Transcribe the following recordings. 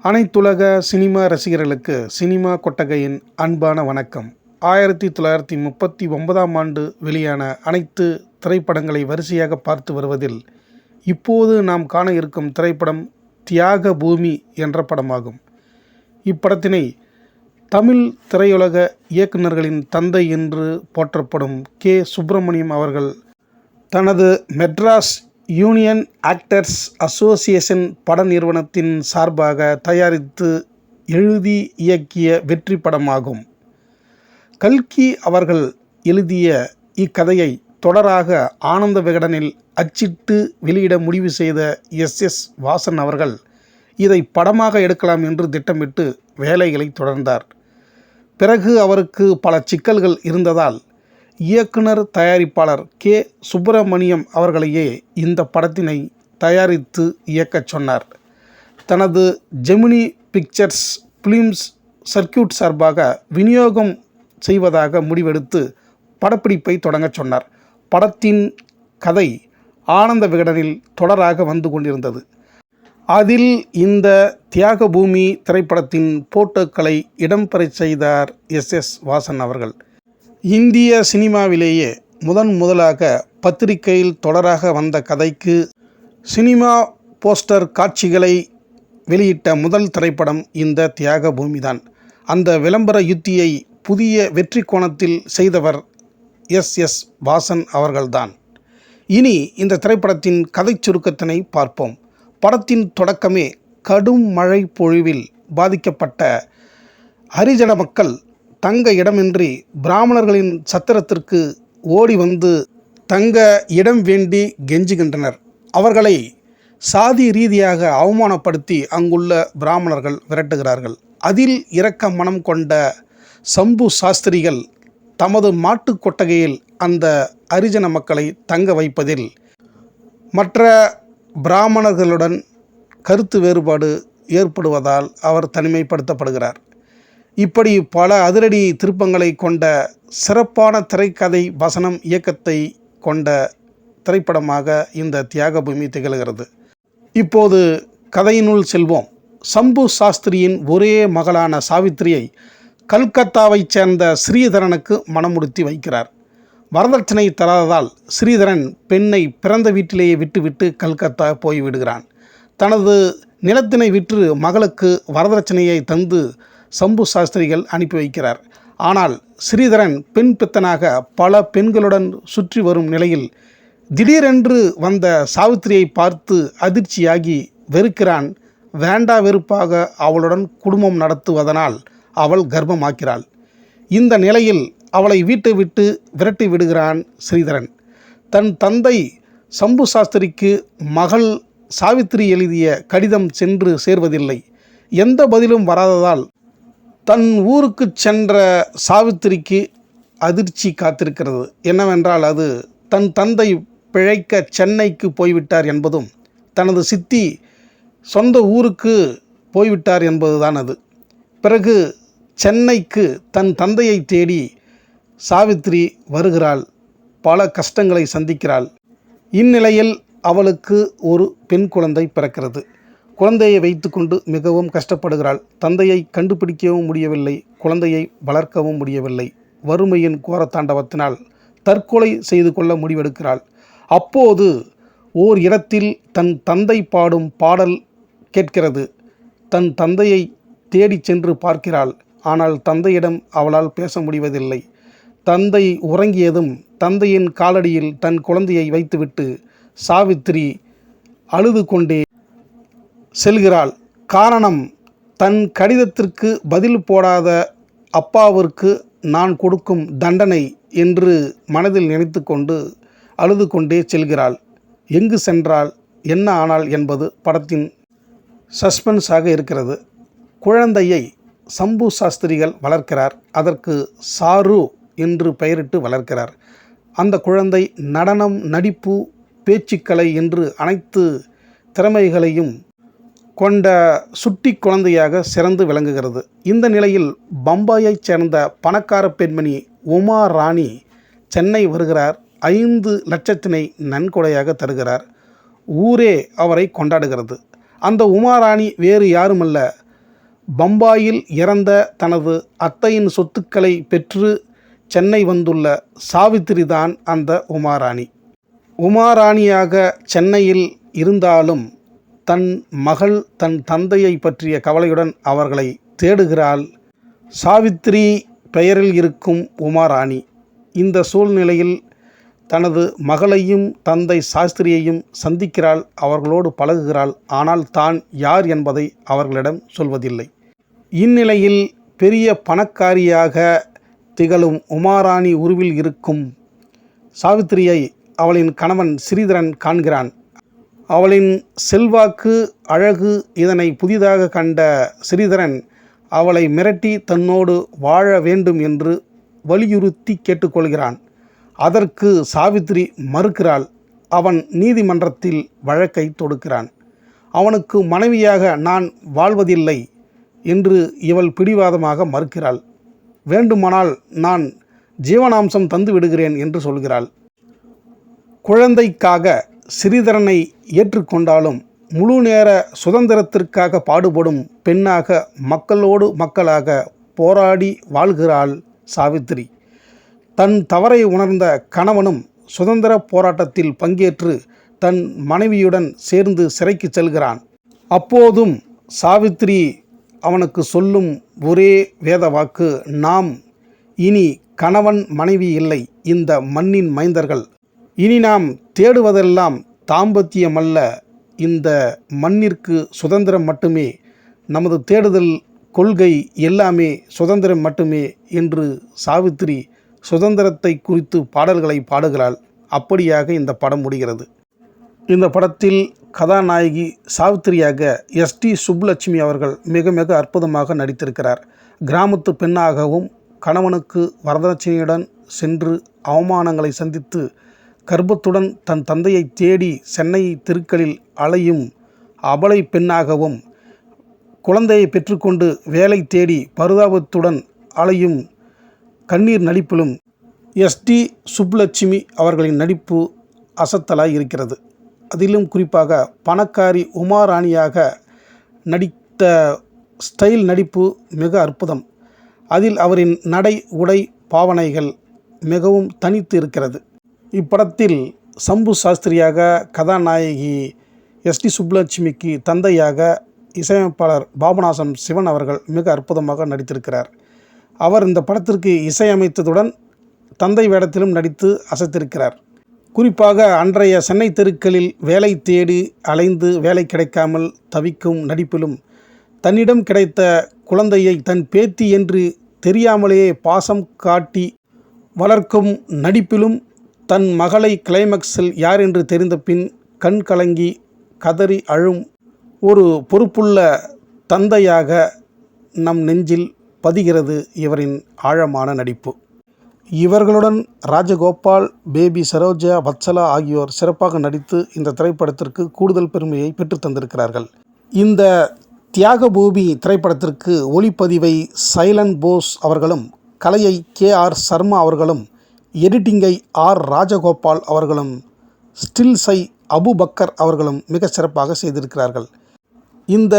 அனைத்துலக சினிமா ரசிகர்களுக்கு சினிமா கொட்டகையின் அன்பான வணக்கம். 1939ஆம் ஆண்டு வெளியான அனைத்து திரைப்படங்களை வரிசையாக பார்த்து வருவதில் இப்போது நாம் காண இருக்கும் திரைப்படம் தியாக பூமி என்ற படமாகும். இப்படத்தினை தமிழ் திரையுலக இயக்குநர்களின் தந்தை என்று போற்றப்படும் கே. சுப்பிரமணியம் அவர்கள் தனது மெட்ராஸ் யூனியன் ஆக்டர்ஸ் அசோசியேஷன் பட நிறுவனத்தின் சார்பாக தயாரித்து எழுதி இயக்கிய வெற்றி படமாகும். கல்கி அவர்கள் எழுதிய இக்கதையை தொடராக ஆனந்த விகடனில் அச்சிட்டு வெளியிட முடிவு செய்த எஸ். வாசன் அவர்கள் இதை படமாக எடுக்கலாம் என்று திட்டமிட்டு வேலைகளை தொடர்ந்தார். பிறகு அவருக்கு பல சிக்கல்கள் இருந்ததால் இயக்குனர் தயாரிப்பாளர் கே. சுப்பிரமணியம் அவர்களையே இந்த படத்தினை தயாரித்து இயக்கச் சொன்னார். தனது ஜெமினி பிக்சர்ஸ் ஃபிலிம்ஸ் சர்க்கியூட் சார்பாக விநியோகம் செய்வதாக முடிவெடுத்து படப்பிடிப்பை தொடங்கச் சொன்னார். படத்தின் கதை ஆனந்த விகடனில் தொடராக வந்து கொண்டிருந்தது. அதில் இந்த தியாக பூமி திரைப்படத்தின் போட்டோக்களை இடம்பெறச் செய்தார் எஸ். வாசன் அவர்கள். இந்திய சினிமாவிலேயே முதலாக பத்திரிகையில் தொடராக வந்த கதைக்கு சினிமா போஸ்டர் காட்சிகளை வெளியிட்ட முதல் திரைப்படம் இந்த தியாக பூமிதான். அந்த விளம்பர யுத்தியை புதிய வெற்றி கோணத்தில் செய்தவர் எஸ். வாசன் அவர்கள்தான். இனி இந்த திரைப்படத்தின் கதை சுருக்கத்தினை பார்ப்போம். படத்தின் தொடக்கமே கடும் மழை பொழிவில் பாதிக்கப்பட்ட ஹரிஜன மக்கள் தங்க இடமின்றி பிராமணர்களின் சத்திரத்திற்கு ஓடி வந்து தங்க இடம் வேண்டி கெஞ்சுகின்றனர். அவர்களை சாதி ரீதியாக அவமானப்படுத்தி அங்குள்ள பிராமணர்கள் விரட்டுகிறார்கள். அதில் இரக்க மனம் கொண்ட சம்பு சாஸ்திரிகள் தமது மாட்டு கொட்டகையில் அந்த ஹரிஜன மக்களை தங்க வைப்பதில் மற்ற பிராமணர்களுடன் கருத்து வேறுபாடு ஏற்படுவதால் அவர் தனிமைப்படுத்தப்படுகிறார். இப்படி பல அதிரடி திருப்பங்களை கொண்ட சிறப்பான திரைக்கதை வசனம் இயக்கத்தை கொண்ட திரைப்படமாக இந்த தியாக பூமி திகழ்கிறது. இப்போது கதையினுள் செல்வோம். சம்பு சாஸ்திரியின் ஒரே மகளான சாவித்திரியை கல்கத்தாவைச் சேர்ந்த ஸ்ரீதரனுக்கு மணமுடித்து வைக்கிறார். வரதட்சணை தராததால் ஸ்ரீதரன் பெண்ணை பிறந்த வீட்டிலேயே விட்டுவிட்டு கல்கத்தா போய்விடுகிறான். தனது நிலத்தினை விற்று மகளுக்கு வரதட்சணையை தந்து சம்பு சாஸ்திரிகள் அனுப்பி வைக்கிறார். ஆனால் ஸ்ரீதரன் பெண் பித்தனாக பல பெண்களுடன் சுற்றி வரும் நிலையில் திடீரென்று வந்த சாவித்திரியை பார்த்து அதிர்ச்சியாகி வெறுக்கிறான். வேண்டா வெறுப்பாக அவளுடன் குடும்பம் நடத்துவதனால் அவள் கர்ப்பமாக்கிறாள். இந்த நிலையில் அவளை வீட்டை விட்டு விரட்டி விடுகிறான் ஸ்ரீதரன். தன் தந்தை சம்பு சாஸ்திரிக்கு மகள் சாவித்திரி எழுதிய கடிதம் சென்று சேர்வதில்லை. எந்த பதிலும் வராததால் தன் ஊருக்கு சென்ற சாவித்திரிக்கு அதிர்ச்சி காத்திருக்கிறது. என்னவென்றால் அது தன் தந்தை பிழைக்க சென்னைக்கு போய்விட்டார் என்பதும் தனது சித்தி சொந்த ஊருக்கு போய்விட்டார் என்பதுதான் அது. பிறகு சென்னைக்கு தன் தந்தையை தேடி சாவித்திரி வருகிறாள். பல கஷ்டங்களை சந்திக்கிறாள். இந்நிலையில் அவளுக்கு ஒரு பெண் குழந்தை பிறக்கிறது. குழந்தையை வைத்துக்கொண்டு மிகவும் கஷ்டப்படுகிறாள். தந்தையை கண்டுபிடிக்கவும் முடியவில்லை, குழந்தையை வளர்க்கவும் முடியவில்லை. வறுமையின் கோரத்தாண்டவத்தினால் தற்கொலை செய்து கொள்ள முடிவெடுக்கிறாள். அப்போது ஓர் இடத்தில் தன் தந்தை பாடும் பாடல் கேட்கிறது. தன் தந்தையை தேடி சென்று பார்க்கிறாள். ஆனால் தந்தையிடம் அவளால் பேச முடிவதில்லை. தந்தை உறங்கியதும் தந்தையின் காலடியில் தன் குழந்தையை வைத்துவிட்டு சாவித்திரி அழுது கொண்டே செல்கிறாள். காரணம், தன் கடிதத்திற்கு பதில் போடாத அப்பாவிற்கு நான் கொடுக்கும் தண்டனை என்று மனதில் நினைத்து கொண்டு அழுது கொண்டே செல்கிறாள். எங்கு சென்றாள், என்ன ஆனாள் என்பது படத்தின் சஸ்பென்ஸாக இருக்கிறது. குழந்தையை சம்பு சாஸ்திரிகள் வளர்க்கிறார். அதற்கு சாரு என்று பெயரிட்டு வளர்க்கிறார். அந்த குழந்தை நடனம், நடிப்பு, பேச்சுக்கலை என்று அனைத்து திறமைகளையும் கொண்ட சுட்டி குழந்தையாக சிறந்து விளங்குகிறது. இந்த நிலையில் பம்பாயைச் சேர்ந்த பணக்கார பெண்மணி உமா ராணி சென்னை வருகிறார். 5 லட்சத்தினை நன்கொடையாக தருகிறார். ஊரே அவரை கொண்டாடுகிறது. அந்த உமாராணி வேறு யாருமல்ல, பம்பாயில் இறந்த தனது அத்தையின் சொத்துக்களை பெற்று சென்னை வந்துள்ள சாவித்திரிதான் அந்த உமாராணி. உமாராணியாக சென்னையில் இருந்தாலும் தன் மகள் தன் தந்தையை பற்றிய கவலையுடன் அவர்களை தேடுகிறாள். சாவித்திரி பெயரில் இருக்கும் உமாராணி இந்த சூழ்நிலையில் தனது மகளையும் தந்தை சாஸ்திரியையும் சந்திக்கிறாள், அவர்களோடு பழகுகிறாள். ஆனால் தான் யார் என்பதை அவர்களிடம் சொல்வதில்லை. இந்நிலையில் பெரிய பணக்காரியாக திகழும் உமாராணி உருவில் இருக்கும் சாவித்திரியை அவளின் கணவன் ஸ்ரீதரன் காண்கிறான். அவளின் செல்வாக்கு, அழகு இதனை புதிதாக கண்ட ஸ்ரீதரன் அவளை மிரட்டி தன்னோடு வாழ வேண்டும் என்று வலியுறுத்தி கேட்டுக்கொள்கிறான். அதற்கு சாவித்திரி மறுக்கிறாள். அவன் நீதிமன்றத்தில் வழக்கை தொடுக்கிறான். அவனுக்கு மனைவியாக நான் வாழ்வதில்லை என்று இவள் பிடிவாதமாக மறுக்கிறாள். வேண்டுமானால் நான் ஜீவனாம்சம் தந்து விடுகிறேன் என்று சொல்கிறாள். குழந்தைக்காக ஸ்ரீதரனை ஏற்றுக்கொண்டாலும் முழு நேர சுதந்திரத்திற்காக பாடுபடும் பெண்ணாக மக்களோடு மக்களாக போராடி வாழ்கிறாள் சாவித்திரி. தன் தவறை உணர்ந்த கணவனும் சுதந்திர போராட்டத்தில் பங்கேற்று தன் மனைவியுடன் சேர்ந்து சிறைக்கு செல்கிறான். அப்போதும் சாவித்திரி அவனுக்கு சொல்லும் ஒரே வேத வாக்கு, நாம் இனி கணவன் மனைவி இல்லை, இந்த மண்ணின் மைந்தர்கள். இனி நாம் தேடுவதெல்லாம் தாம்பத்தியமல்ல, இந்த மண்ணிற்கு சுதந்திரம் மட்டுமே. நமது தேடுதல் கொள்கை எல்லாமே சுதந்திரம் மட்டுமே என்று சாவித்திரி சுதந்திரத்தை குறித்து பாடல்களை பாடுகிறாள். அப்படியாக இந்த படம் முடிகிறது. இந்த படத்தில் கதாநாயகி சாவித்திரியாக எஸ்டி சுப்புலட்சுமி அவர்கள் மிக மிக அற்புதமாக நடித்திருக்கிறார். கிராமத்து பெண்ணாகவும் கணவனுக்கு வரதட்சணையுடன் சென்று அவமானங்களை சந்தித்து கர்ப்பத்துடன் தன் தந்தையை தேடி சென்னை தெருக்களில் அலையும் அபலை பெண்ணாகவும், குழந்தையை பெற்றுக்கொண்டு வேலை தேடி பரிதாபத்துடன் அலையும் கண்ணீர் நடிப்பிலும் எஸ்டி சுப்புலட்சுமி அவர்களின் நடிப்பு அசத்தலாய் இருக்கிறது. அதிலும் குறிப்பாக பணக்காரி உமாராணியாக நடித்த ஸ்டைல் நடிப்பு மிக அற்புதம். அதில் அவரின் நடை, உடை, பாவனைகள் மிகவும் தனித்து இருக்கிறது. இப்படத்தில் சம்பு சாஸ்திரியாக கதாநாயகி எஸ்டி சுப்புலட்சுமிக்கு தந்தையாக இசையமைப்பாளர் பாபநாசம் சிவன் அவர்கள் மிக அற்புதமாக நடித்திருக்கிறார். அவர் இந்த படத்திற்கு இசையமைத்ததுடன் தந்தை வேடத்திலும் நடித்து அசைத்திருக்கிறார். குறிப்பாக அன்றைய சென்னை தெருக்களில் வேலை தேடி அலைந்து வேலை கிடைக்காமல் தவிக்கும் நடிப்பிலும், தன்னிடம் கிடைத்த குழந்தையை தன் பேத்தி என்று தெரியாமலேயே பாசம் காட்டி வளர்க்கும் நடிப்பிலும், தன் மகளை கிளைமேக்ஸில் யார் என்று தெரிந்த பின் கண் கலங்கி கதறி அழும் ஒரு பொறுப்புள்ள தந்தையாக நம் நெஞ்சில் பதிகிறது இவரின் ஆழமான நடிப்பு. இவர்களுடன் ராஜகோபால், பேபி சரோஜா, வத்சலா ஆகியோர் சிறப்பாக நடித்து இந்த திரைப்படத்திற்கு கூடுதல் பெருமையை பெற்றுத்தந்திருக்கிறார்கள். இந்த தியாகபூமி திரைப்படத்திற்கு ஒளிப்பதிவை சைலன் போஸ் அவர்களும், கலையை KR சர்மா அவர்களும், எடிட்டிங்கை R ராஜகோபால் அவர்களும், ஸ்டில்ஸை அபுபக்கர் அவர்களும் மிக சிறப்பாக செய்திருக்கிறார்கள். இந்த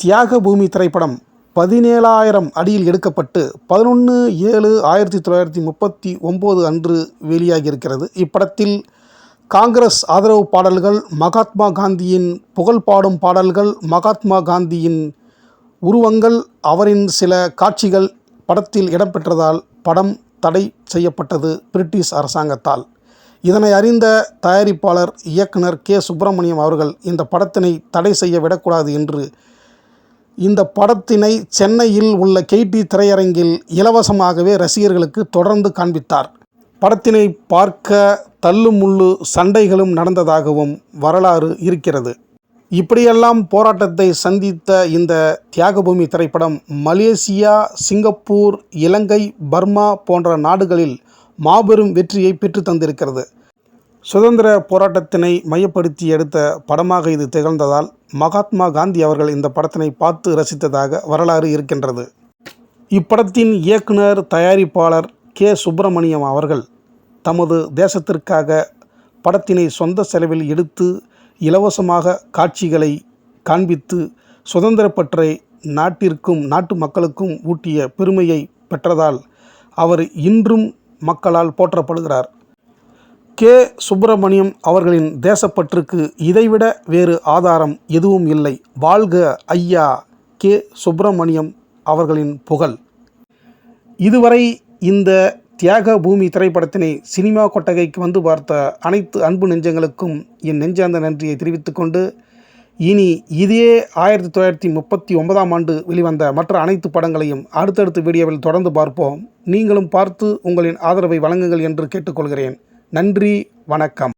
தியாகபூமி திரைப்படம் 17,000 அடியில் எடுக்கப்பட்டு 11/7/1939 அன்று வெளியாகியிருக்கிறது. இப்படத்தில் காங்கிரஸ் ஆதரவு பாடல்கள், மகாத்மா காந்தியின் புகழ் பாடும் பாடல்கள், மகாத்மா காந்தியின் உருவங்கள், அவரின் சில காட்சிகள் படத்தில் இடம்பெற்றதால் படம் தடை செய்யப்பட்டது பிரிட்டிஷ் அரசாங்கத்தால். இதனை அறிந்த தயாரிப்பாளர் இயக்குனர் K. சுப்பிரமணியம் அவர்கள் இந்த படத்தினை தடை செய்ய விடக்கூடாது என்று இந்த படத்தினை சென்னையில் உள்ள KT திரையரங்கில் இலவசமாகவே ரசிகர்களுக்கு தொடர்ந்து காண்பித்தார். படத்தினை பார்க்க தள்ளுமுள்ளு சண்டைகளும் நடந்ததாகவும் வரலாறு இருக்கிறது. இப்படியெல்லாம் போராட்டத்தை சந்தித்த இந்த தியாகபூமி திரைப்படம் மலேசியா, சிங்கப்பூர், இலங்கை, பர்மா போன்ற நாடுகளில் மாபெரும் வெற்றியை பெற்று தந்திருக்கிறது. சுதந்திர போராட்டத்தினை மையப்படுத்தி எடுத்த படமாக இது திகழ்ந்ததால் மகாத்மா காந்தி அவர்கள் இந்த படத்தினை பார்த்து ரசித்ததாக வரலாறு இருக்கின்றது. இப்படத்தின் இயக்குனர், தயாரிப்பாளர் K. சுப்பிரமணியம் அவர்கள் தமது தேசத்திற்காக படத்தினை சொந்த செலவில் எடுத்து இலவசமாக காட்சிகளை காண்பித்து சுதந்திர பற்றை நாட்டிற்கும் நாட்டு மக்களுக்கும் ஊட்டிய பெருமையை பெற்றதால் அவர் இன்றும் மக்களால் போற்றப்படுகிறார். கே. சுப்பிரமணியம் அவர்களின் தேசப்பற்றுக்கு இதைவிட வேறு ஆதாரம் எதுவும் இல்லை. வாழ்க ஐயா கே. சுப்பிரமணியம் அவர்களின் புகழ். இதுவரை இந்த தியாக பூமி திரைப்படத்தினை சினிமா கொட்டகைக்கு வந்து பார்த்த அனைத்து அன்பு நெஞ்சங்களுக்கும் என் நெஞ்சார்ந்த நன்றியை தெரிவித்துக்கொண்டு, இனி இதே 1939ஆம் ஆண்டு வெளிவந்த மற்ற அனைத்து படங்களையும் அடுத்தடுத்த வீடியோவில் தொடர்ந்து பார்ப்போம். நீங்களும் பார்த்து உங்களின் ஆதரவை வழங்குங்கள் என்று கேட்டுக்கொள்கிறேன். நன்றி, வணக்கம்.